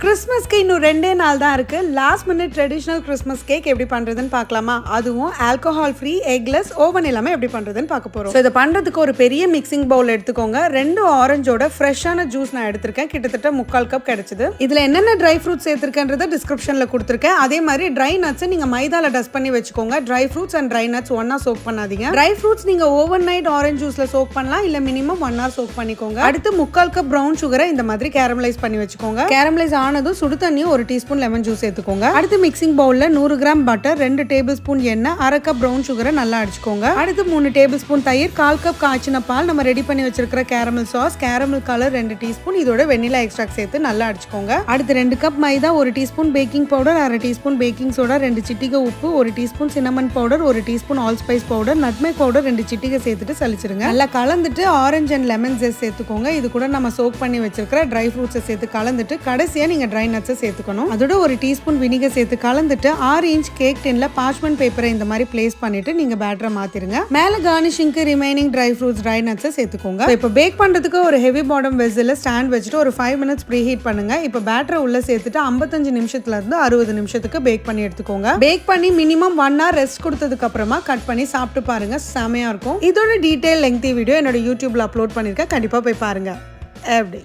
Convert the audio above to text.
கிறிஸ்மஸ்க்கு இன்னும் 2 நாள் தான் இருக்கு. Last minute traditional Christmas cake எப்படி பண்றதுன்னு பார்க்கலாமா? அதுவும் ஆல்கஹால் ஃப்ரீ, எக்லெஸ், ஓவன் இல்லாம எப்படி பண்றதுன்னு பார்க்க போறோம். இதை பண்றதுக்கு ஒரு பெரிய மிக்சிங் பவுல் எடுத்துக்கோங்க. 2 ஆரஞ்சோட ஃப்ரெஷ்ஷான ஜூஸ் நான் எடுத்திருக்கேன். கிட்டத்தட்ட 3/4 கப் கிடைச்சது. இதுல என்னென்ன ட்ரை ஃப்ரூட்ஸ் சேர்த்திருக்கேன்றத டிஸ்கிரிப்ஷன்ல கொடுத்துருக்கேன். அதே மாதிரி ட்ரை நட்ஸ் நீங்க மைதால டஸ்ட் பண்ணி வச்சுக்கோங்க. Dry fruits and dry nuts ஒன்னா சோக் பண்ணாதீங்க. ட்ரை ஃப்ரூட்ஸ் நீங்க ஓவர் நைட் ஆரஞ்சு ஜூஸ்ல சோக் பண்ணலாம், இல்ல மினிமம் 1 hour சோக் பண்ணிக்கோங்க. அடுத்து 3/4 கப் ப்ரௌன் சுகரை இந்த மாதிரி கேரமலைஸ் பண்ணி வச்சுக்கோங்க. கேரமலைஸ் ஆனதும் சுடு தண்ணி 1 டீஸ்பூன் லெமன் ஜூஸ் சேர்த்துக்கோங்க. அடுத்து மிக்சிங் பவுல்ல 100 கிராம் பட்டர், 2 டேபிள் ஸ்பூன் எண்ணெய், 1/2 கப் ப்ரௌன் சுகரை நல்லா அடிச்சுக்கோங்க. அடுத்து 3 டேபிள் ஸ்பூன் தயிர், 1/4 கப் காய்ச்சின பால், நம்ம ரெடி பண்ணி வச்சிருக்கிற caramel sauce, caramel colour 2 teaspoon, இதோட வெண்ணிலா எக்ஸ்ட்ராக்ட் சேர்த்து நல்லா அடிச்சுக்கோங்க. அடுத்து 2 cup maida, 1 teaspoon baking powder, 1/2 teaspoon baking soda, 2 சிட்டிகை உப்பு, 1 teaspoon cinnamon powder, 1 teaspoon allspice powder, nutmeg powder 2 சிட்டிகை சேர்த்துட்டு சலிச்சிருங்க. நல்லா கலந்துட்டு ஆரஞ்சு அண்ட் லெமன் ஜூஸ் சேர்த்துக்கோங்க. இது கூட நம்ம சோக் பண்ணி வச்சிருக்கிற ட்ரை ஃப்ரூட்ஸை சேர்த்து கலந்துட்டு கடைசியா நீங்க ட்ரை நட்ஸை சேர்த்துக்கணும். அதோட 1 டீஸ்பூன் வினிகர் சேர்த்து கலந்துட்டு 6 இன்ச் கேக் டின்ல பார்ச்மெண்ட் பேப்பரை இந்த மாதிரி பிளேஸ் பண்ணிட்டு நீங்க பேட்டரை மாத்திருங்க. மேல கார்னிஷிங்க்கு ரிமைனிங் ட்ரை ஃப்ரூட்ஸ், ட்ரை நட்ஸை சேர்த்துக்கோங்க. இப்போ பேக் பண்றதுக்கு ஒரு ஹெவி பாட்டம் வெசல்ல ஸ்டாண்ட் வச்சுட்டு ஒரு 5 minutes ப்ரீ ஹீட் பண்ணுங்க. இப்போ பேட்டரை உள்ள சேர்த்துட்டு 55 நிமிஷத்துல இருந்து 60 நிமிஷத்துக்கு பேக் பண்ணி எடுத்துக்கோங்க. பேக் பண்ணி மினிமம் 1 hour ரெஸ்ட் கொடுத்ததுக்கு அப்புறமா கட் பண்ணி சாப்பிட்டு பாருங்க. செமையா இருக்கும். இதோட டீடைல் லெங்தி வீடியோ என்னோட யூடியூப்ல அப்லோட் பண்ணிருக்கேன். கண்டிப்பா போய் பாருங்க. எப்படி